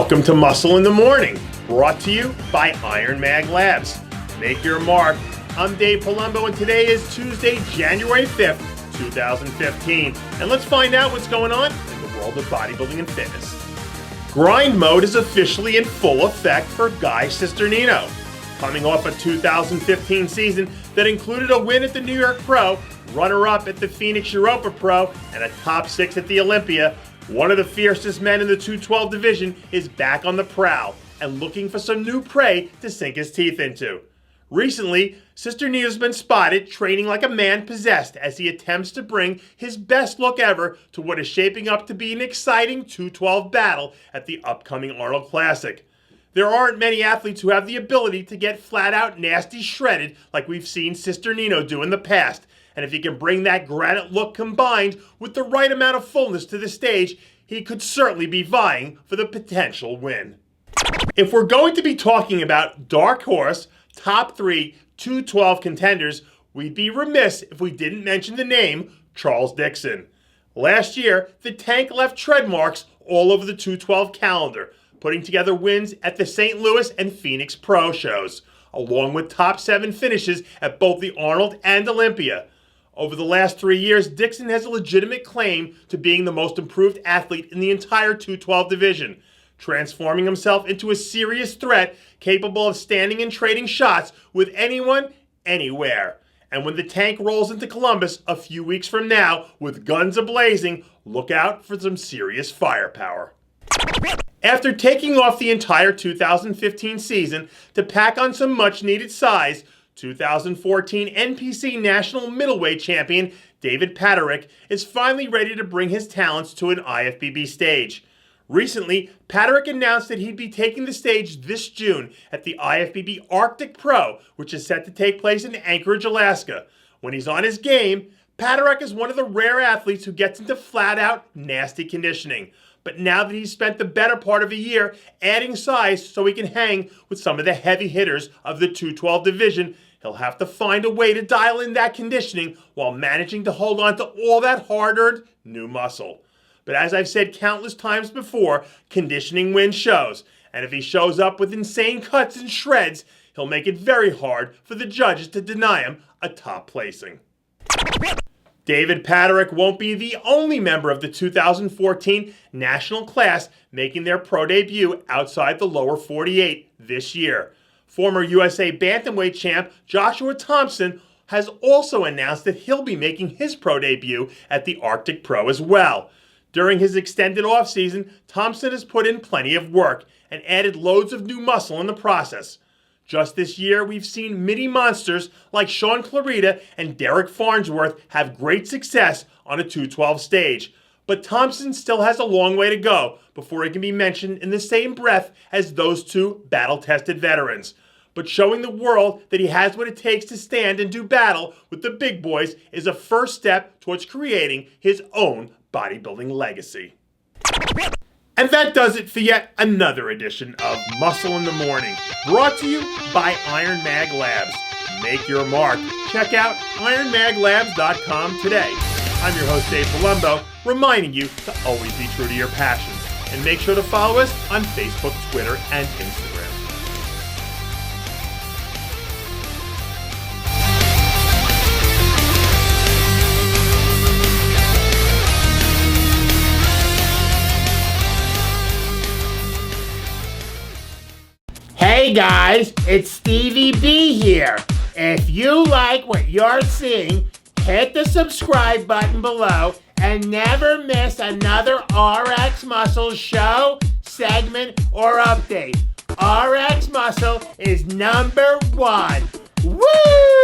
Welcome to Muscle in the Morning, brought to you by Iron Mag Labs. Make your mark. I'm Dave Palumbo, and today is Tuesday, January 5th, 2015. And let's find out what's going on in the world of bodybuilding and fitness. Grind mode is officially in full effect for Guy Cisternino. Coming off a 2015 season that included a win at the New York Pro, runner-up at the Phoenix Europa Pro, and a top 6 at the Olympia, one of the fiercest men in the 212 division is back on the prowl and looking for some new prey to sink his teeth into. Recently, Cisternino's been spotted training like a man possessed as he attempts to bring his best look ever to what is shaping up to be an exciting 212 battle at the upcoming Arnold Classic. There aren't many athletes who have the ability to get flat out nasty shredded like we've seen Cisternino do in the past. And if he can bring that granite look combined with the right amount of fullness to the stage, he could certainly be vying for the potential win. If we're going to be talking about dark horse, top 3 212 contenders, we'd be remiss if we didn't mention the name Charles Dixon. Last year, the tank left tread marks all over the 212 calendar, putting together wins at the St. Louis and Phoenix Pro shows, along with top 7 finishes at both the Arnold and Olympia. Over the last 3 years, Dixon has a legitimate claim to being the most improved athlete in the entire 212 division, transforming himself into a serious threat capable of standing and trading shots with anyone, anywhere. And when the tank rolls into Columbus a few weeks from now with guns a-blazing, look out for some serious firepower. After taking off the entire 2015 season to pack on some much-needed size, 2014 NPC National Middleweight Champion David Paterik is finally ready to bring his talents to an IFBB stage. Recently, Paterik announced that he'd be taking the stage this June at the IFBB Arctic Pro, which is set to take place in Anchorage, Alaska. When he's on his game, Paterik is one of the rare athletes who gets into flat-out nasty conditioning. But now that he's spent the better part of a year adding size so he can hang with some of the heavy hitters of the 212 division, he'll have to find a way to dial in that conditioning while managing to hold on to all that hard-earned new muscle. But as I've said countless times before, conditioning wins shows. And if he shows up with insane cuts and shreds, he'll make it very hard for the judges to deny him a top placing. David Paterik won't be the only member of the 2014 national class making their pro debut outside the lower 48 this year. Former USA Bantamweight champ Joshua Thompson has also announced that he'll be making his pro debut at the Arctic Pro as well. During his extended offseason, Thompson has put in plenty of work and added loads of new muscle in the process. Just this year, we've seen mini monsters like Sean Clarita and Derek Farnsworth have great success on a 212 stage. But Thompson still has a long way to go before he can be mentioned in the same breath as those two battle-tested veterans. But showing the world that he has what it takes to stand and do battle with the big boys is a first step towards creating his own bodybuilding legacy. And that does it for yet another edition of Muscle in the Morning, brought to you by Iron Mag Labs. Make your mark. Check out ironmaglabs.com today. I'm your host, Dave Palumbo, reminding you to always be true to your passions. And make sure to follow us on Facebook, Twitter, and Instagram. Hey guys, it's Stevie B here. If you like what you're seeing, hit the subscribe button below and never miss another RX Muscle show, segment, or update. RX Muscle is #1. Woo!